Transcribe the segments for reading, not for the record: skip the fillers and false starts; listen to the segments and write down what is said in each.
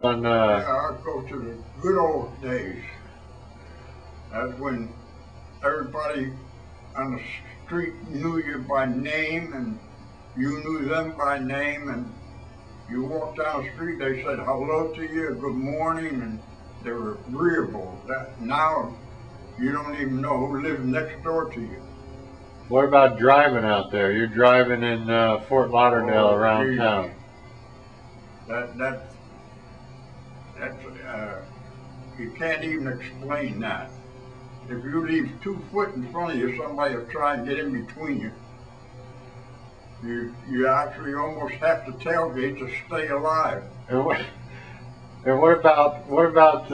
On, Yeah, I go to the good old days. That's when everybody on the street knew you by name, and you knew them by name, and you walked down the street, they said hello to you, good morning, and they were agreeable. Now you don't even know who lives next door to you. what about driving out there? You're driving in Fort Lauderdale around geez. town. That's you can't even explain that. If you leave 2 foot in front of you, somebody will try and get in between you. You actually almost have to tailgate to stay alive. And what about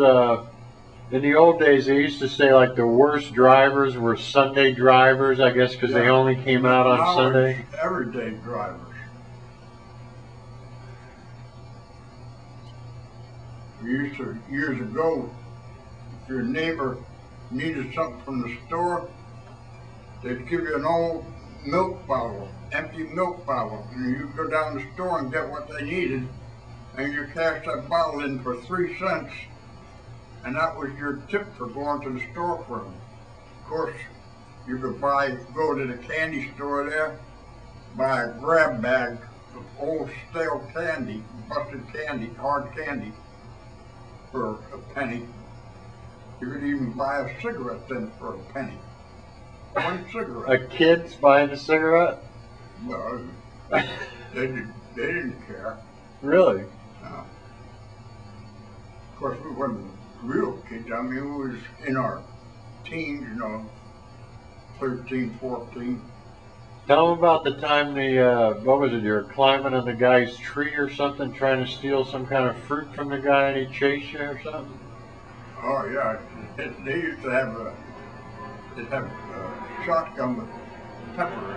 in the old days? They used to say like the worst drivers were Sunday drivers, I guess, because they only came out on Now Sunday. It's everyday drivers. We used to, years ago, if your neighbor needed something from the store, they'd give you an old milk bottle, empty milk bottle, and you'd go down the store and get what they needed, and you cash that bottle in for 3 cents, and that was your tip for going to the store for them. Of course, you could go to the candy store there, buy a grab bag of old stale candy, busted candy, hard candy, for a penny. You could even buy a cigarette then for a penny. 1 cigarette. A kid's buying a cigarette? Well, they didn't care. Really? Of course, we weren't real kids. I mean, we was in our teens, 13, 14. Tell them about the time what was it, you were climbing on the guy's tree or something, trying to steal some kind of fruit from the guy and he chased you or something? Oh yeah, they used to have a shotgun with pepper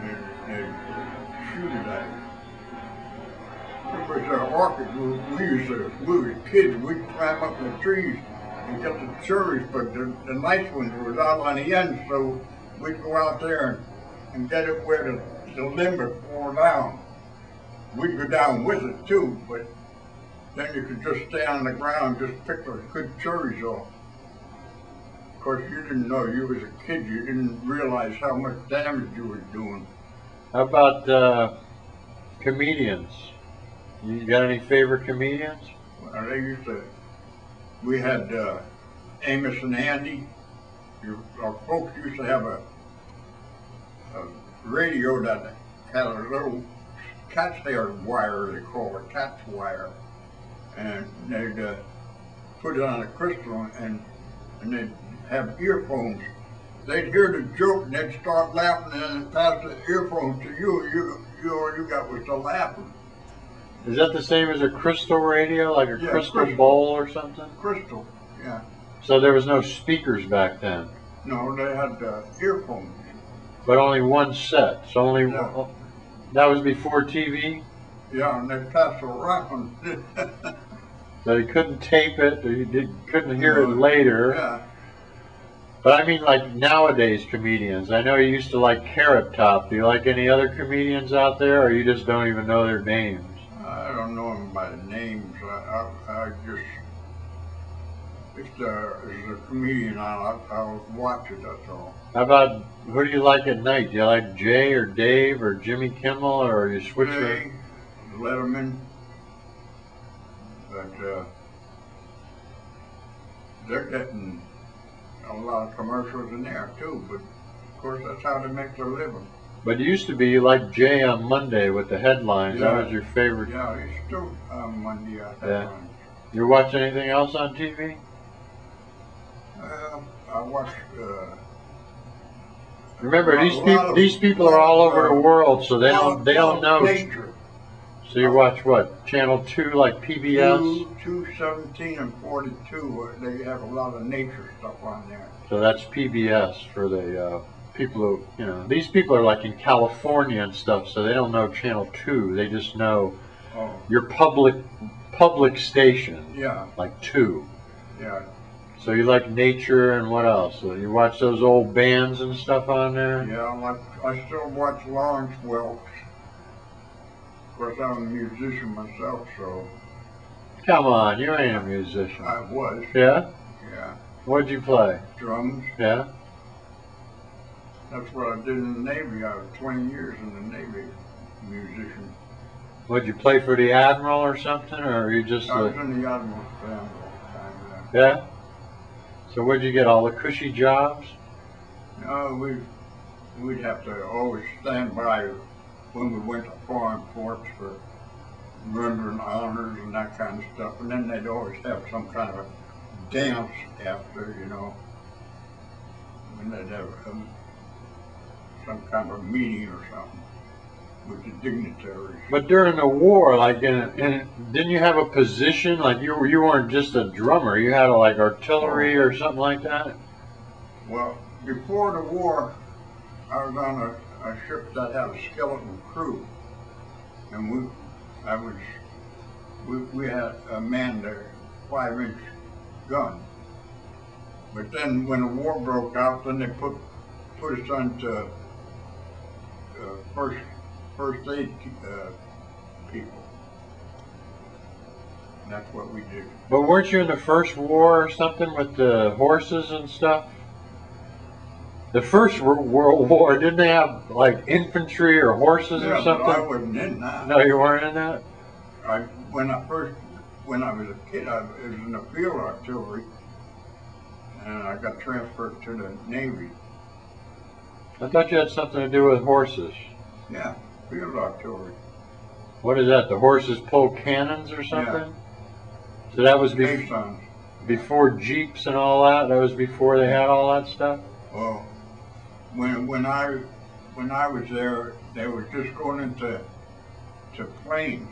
in it, and they'd shoot it at it. It was an orchid. We were kids, we'd climb up in the trees and get the cherries, but the nice ones was out on the end, so we'd go out there and get it where the limb would fall down. We'd go down with it too, but then you could just stay on the ground and just pick those good cherries off. Of course, you didn't know, you was a kid, you didn't realize how much damage you were doing. How about comedians? You got any favorite comedians? Well, we had Amos and Andy. Our folks used to have a radio that had a little cat's hair wire, they call it, cat's wire. And they'd put it on a crystal and they'd have earphones. They'd hear the joke and they'd start laughing and then pass the earphones to you. All you got was the laughing. Is that the same as a crystal radio, like a crystal bowl or something? Crystal, yeah. So there was no speakers back then? No, they had earphones. But only one set, so only that was before TV? Yeah, and they passed around. So you couldn't tape it, or you couldn't hear it later. Yeah. But I mean, like nowadays comedians. I know you used to like Carrot Top. Do you like any other comedians out there, or you just don't even know their names? I don't know them by names. I just, if there's a comedian on, I'll watch it, that's all. How about, who do you like at night? Do you like Jay or Dave or Jimmy Kimmel, or you switch? Jay Letterman. But they're getting a lot of commercials in there too, but of course that's how they make their living. But it used to be you liked Jay on Monday with the headlines. Yeah. That was your favorite. Yeah, he's still on Monday headlines. You watch anything else on TV? I watch. Remember, these people are all over the world, so they don't know. Nature. So you watch what? Channel 2, like PBS? 217 and 42. They have a lot of nature stuff on there. So that's PBS for the people who, these people are like in California and stuff, so they don't know Channel 2. They just know your public station. Yeah. Like 2. Yeah. So you like nature and what else? So you watch those old bands and stuff on there? Yeah, I still watch Lawrence Welk. Of course, I'm a musician myself, so Come on, you ain't a musician. I was. Yeah? Yeah. What'd you play? Drums. Yeah? That's what I did in the Navy. I was 20 years in the Navy, musician. Would you play for the Admiral or something, or are you just... I was in the Admiral's family all the time. Yeah? So what'd you get, all the cushy jobs? No, we'd have to always stand by when we went to foreign ports for rendering honors and that kind of stuff. And then they'd always have some kind of a dance after, you know. And they'd have some kind of a meeting or something with the dignitaries. But during the war, like, didn't you have a position? Like, you weren't just a drummer. You had like artillery or something like that? Well, before the war, I was on a ship that had a skeleton crew, and we had a manned a 5-inch gun. But then when the war broke out, then they put us onto first aid people. And that's what we did. But weren't you in the First War or something with the horses and stuff? The First World War, didn't they have like infantry or horses or something? But I wasn't in that. No, you weren't in that? When I was a kid, I was in the field artillery, and I got transferred to the Navy. I thought you had something to do with horses. Yeah, field artillery. What is that? The horses pull cannons or something? Yeah. So that was before Jeeps and all that? That was before they had all that stuff? Well, when I was there, they were just going into planes.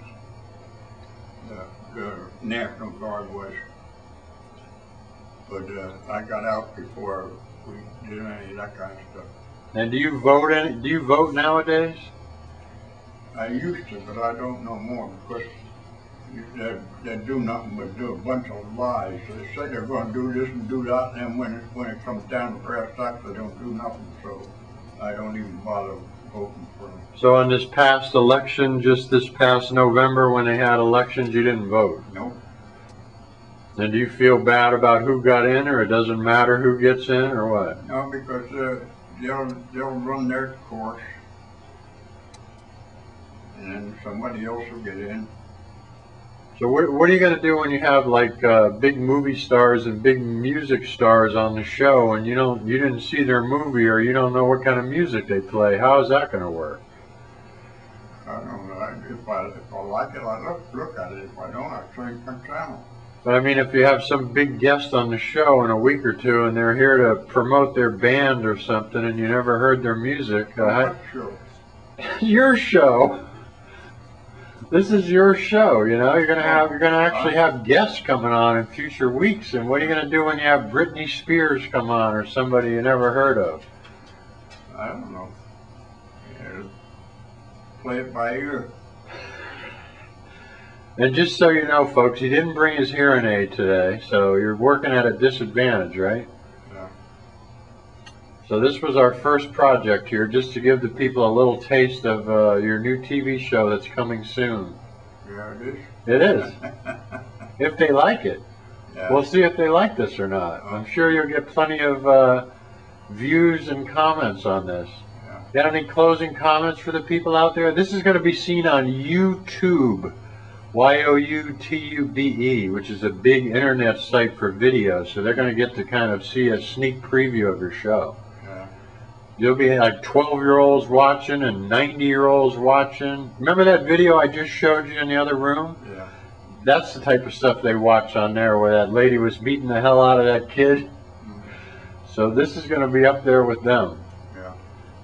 The National Guard was, but I got out before we did any of that kind of stuff. And do you vote? Do you vote nowadays? I used to, but I don't know more because they do nothing but do a bunch of lies. They say they're going to do this and do that, and then when it comes down to brass tacks, they don't do nothing. So I don't even bother voting for them. So on this past election, just this past November when they had elections, you didn't vote? Nope. And do you feel bad about who got in, or it doesn't matter who gets in, or what? No, because they'll run their course, and then somebody else will get in. So what are you going to do when you have like big movie stars and big music stars on the show, and you didn't see their movie, or you don't know what kind of music they play? How is that going to work? I don't know. If I like it, I look at it. If I don't, I change my channel. But I mean, if you have some big guest on the show in a week or two, and they're here to promote their band or something, and you never heard their music, what show? Your show. This is your show, you know. You're gonna actually have guests coming on in future weeks. And what are you gonna do when you have Britney Spears come on, or somebody you never heard of? I don't know. Yeah, play it by ear. And just so you know, folks, he didn't bring his hearing aid today, so you're working at a disadvantage, right? Yeah. So this was our first project here, just to give the people a little taste of your new TV show that's coming soon. Yeah, it is. It is. If they like it. Yeah. We'll see if they like this or not. I'm sure you'll get plenty of views and comments on this. Yeah. Got any closing comments for the people out there? This is going to be seen on YouTube. YOUTUBE, which is a big internet site for video, so they're going to get to kind of see a sneak preview of your show. Yeah. You'll be like 12-year-olds watching and 90-year-olds watching. Remember that video I just showed you in the other room? Yeah. That's the type of stuff they watch on there, where that lady was beating the hell out of that kid. Mm-hmm. So this is going to be up there with them. Yeah.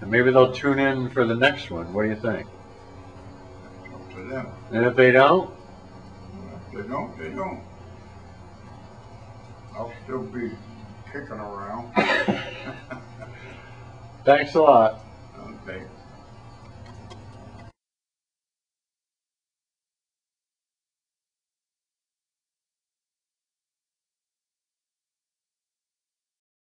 And maybe they'll tune in for the next one. What do you think? It's up to them. And if they don't? If they don't. I'll still be kicking around. Thanks a lot. Okay.